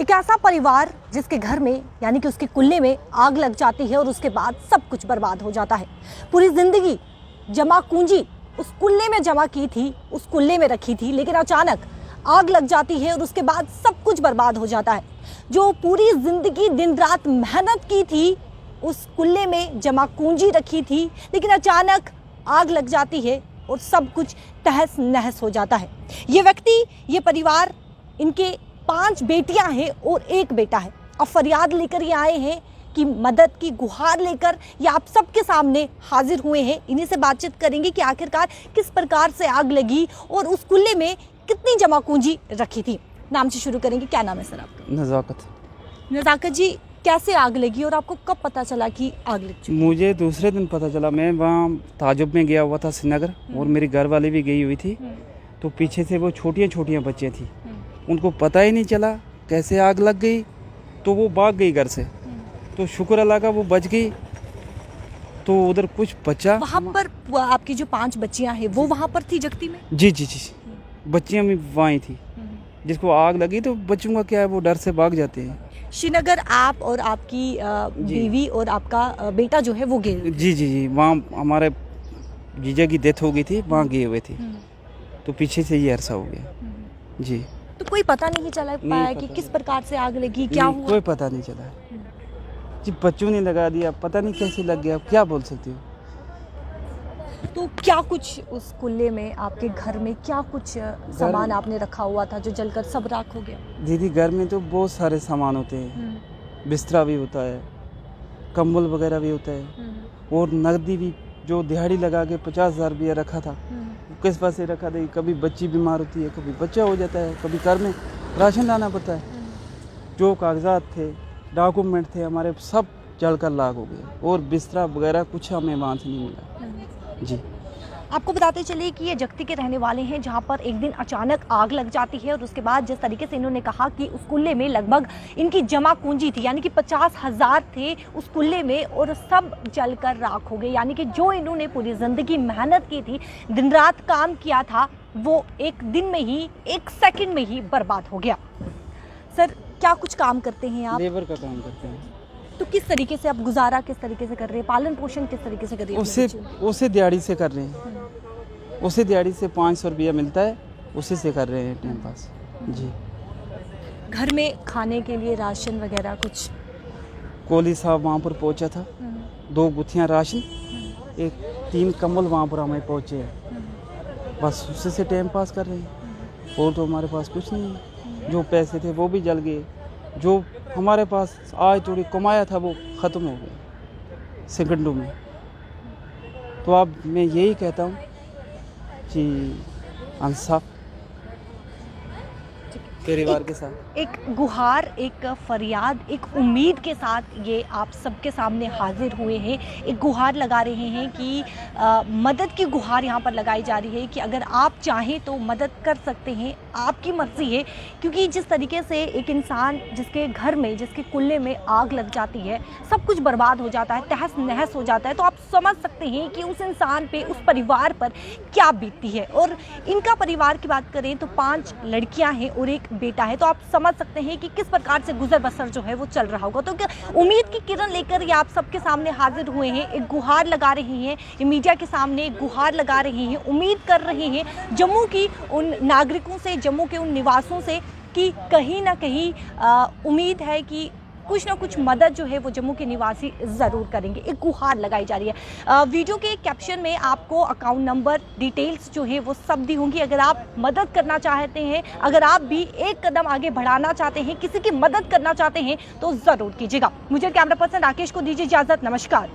एक ऐसा परिवार जिसके घर में यानी कि उसके कुल्ले में आग लग जाती है और उसके बाद सब कुछ बर्बाद हो जाता है। पूरी जिंदगी जमा पूंजी उस कुल्ले में जमा की थी, उस कुल्ले में रखी थी, लेकिन अचानक आग लग जाती है और उसके बाद सब कुछ बर्बाद हो जाता है। जो पूरी जिंदगी दिन रात मेहनत की थी, उस कुल्ले में जमा पूंजी रखी थी, लेकिन अचानक आग लग जाती है और सब कुछ तहस नहस हो जाता है। ये व्यक्ति, ये परिवार, इनके 5 बेटियां हैं और 1 बेटा है। अब फरियाद लेकर ये आए हैं कि मदद की गुहार लेकर ये आप सबके सामने हाजिर हुए हैं। इन्हीं से बातचीत करेंगे कि आखिरकार किस प्रकार से आग लगी और उस कुल्ले में कितनी जमा पूंजी रखी थी। नाम से शुरू करेंगे, क्या नाम है सर आपका? नज़ाकत। नज़ाकत जी, कैसे आग लगी और आपको कब पता चला कि आग लग चुकी? मुझे दूसरे दिन पता चला। मैं वहाँ ताजुब में गया हुआ था श्रीनगर, और मेरी घर वाली भी गई हुई थी। तो पीछे से वो छोटियाँ बच्चियाँ थी, उनको पता ही नहीं चला कैसे आग लग गई, तो वो भाग गई घर से। तो शुक्र अल्लाह का वो बच गई। तो उधर कुछ बचा। वहाँ पर आपकी जो 5 बच्चियाँ हैं वो वहाँ पर थी जगती में? जी, बच्चियाँ भी वहीं थी। जिसको आग लगी तो बच्चों का क्या है, वो डर से भाग जाते हैं। श्रीनगर आप और आपकी बीवी और आपका बेटा जो है वो गए? जी, वहाँ हमारे जीजा की डेथ हो गई थी, वहाँ गए हुए थे। तो पीछे से ये अरसा हो गया। जी। तो कोई पता नहीं चला पाया कि किस प्रकार से आग लगी, क्या हुआ? कोई पता नहीं चला जी। बच्चों ने लगा दिया, पता नहीं कैसे लग गया, क्या बोल सकती हो। तो क्या कुछ उस कुल्ले में, आपके घर में क्या कुछ सामान आपने रखा हुआ था जो जलकर सब राख हो गया? दीदी, घर में तो बहुत सारे सामान होते हैं। बिस्तरा भी होता है, कंबल वगैरह भी होता है, और नकदी भी जो दिहाड़ी लगा के 50,000 रुपया रखा था। किस पास से रखा था? कभी बच्ची बीमार होती है, कभी बच्चा हो जाता है, कभी घर में राशन लाना पड़ता है। जो कागजात थे, डॉक्यूमेंट थे हमारे, सब जलकर लाख हो गए, और बिस्तरा वगैरह कुछ हमें वहाँ से नहीं मिला। जी। आपको बताते चले कि ये जगती के रहने वाले हैं, जहां पर एक दिन अचानक आग लग जाती है और उसके बाद जिस तरीके से इन्होंने कहा कि उस कुल्ले में लगभग इनकी जमा पूंजी थी, यानी कि 50,000 थे उस कुल्ले में, और सब जलकर राख हो गए। यानी कि जो इन्होंने पूरी जिंदगी मेहनत की थी, दिन रात काम किया था, वो एक दिन में ही, 1 सेकंड में ही बर्बाद हो गया। सर, क्या कुछ काम करते हैं आप? लेबर का काम करते हैं। तो किस तरीके से आप गुजारा किस तरीके से कर रहे हैं, पालन पोषण किस तरीके से कर रहे हैं? उसे दिहाड़ी से कर रहे हैं। उसे दिहाड़ी से 500 रुपया मिलता है, उसी से कर रहे हैं टाइम पास। जी। घर में खाने के लिए राशन वगैरह कुछ? कोहली साहब वहाँ पर पहुँचा था, 2 गुत्थियाँ राशन, 3 कंबल वहाँ पर हमें पहुँचे हैं। बस उसी से टाइम पास कर रहे हैं, और तो हमारे पास कुछ नहीं है। जो पैसे थे वो भी जल गए, जो हमारे पास आज थोड़ी कमाया था वो ख़त्म हो गया सेकंडों में। तो अब मैं यही कहता हूँ कि इंसाफ परिवार के साथ। एक गुहार, एक फरियाद, एक उम्मीद के साथ ये आप सबके सामने हाजिर हुए हैं। एक गुहार लगा रहे हैं कि मदद की गुहार यहाँ पर लगाई जा रही है कि अगर आप चाहें तो मदद कर सकते हैं, आपकी मर्जी है। क्योंकि जिस तरीके से एक इंसान जिसके घर में, जिसके कुल्ले में आग लग जाती है, सब कुछ बर्बाद हो जाता है, तहस नहस हो जाता है, तो आप समझ सकते हैं कि उस इंसान पे, उस परिवार पर क्या बीतती है। और इनका परिवार की बात करें तो 5 लड़कियाँ हैं और 1 बेटा है, तो आप समझ सकते हैं कि किस प्रकार से गुजर बसर जो है वो चल रहा होगा। तो उम्मीद की किरण लेकर ये आप सबके सामने हाजिर हुए हैं, एक गुहार लगा रहे हैं, ये मीडिया के सामने एक गुहार लगा रहे हैं, उम्मीद कर रहे हैं जम्मू की उन नागरिकों से, जम्मू के उन निवासियों से कि कहीं ना कहीं उम्मीद है कि कुछ ना कुछ मदद जो है वो जम्मू के निवासी ज़रूर करेंगे। एक गुहार लगाई जा रही है। वीडियो के कैप्शन में आपको अकाउंट नंबर, डिटेल्स जो है वो सब दी होंगी। अगर आप मदद करना चाहते हैं, अगर आप भी एक कदम आगे बढ़ाना चाहते हैं, किसी की मदद करना चाहते हैं, तो ज़रूर कीजिएगा। मुझे कैमरा पर्सन राकेश को दीजिए इजाज़त। नमस्कार।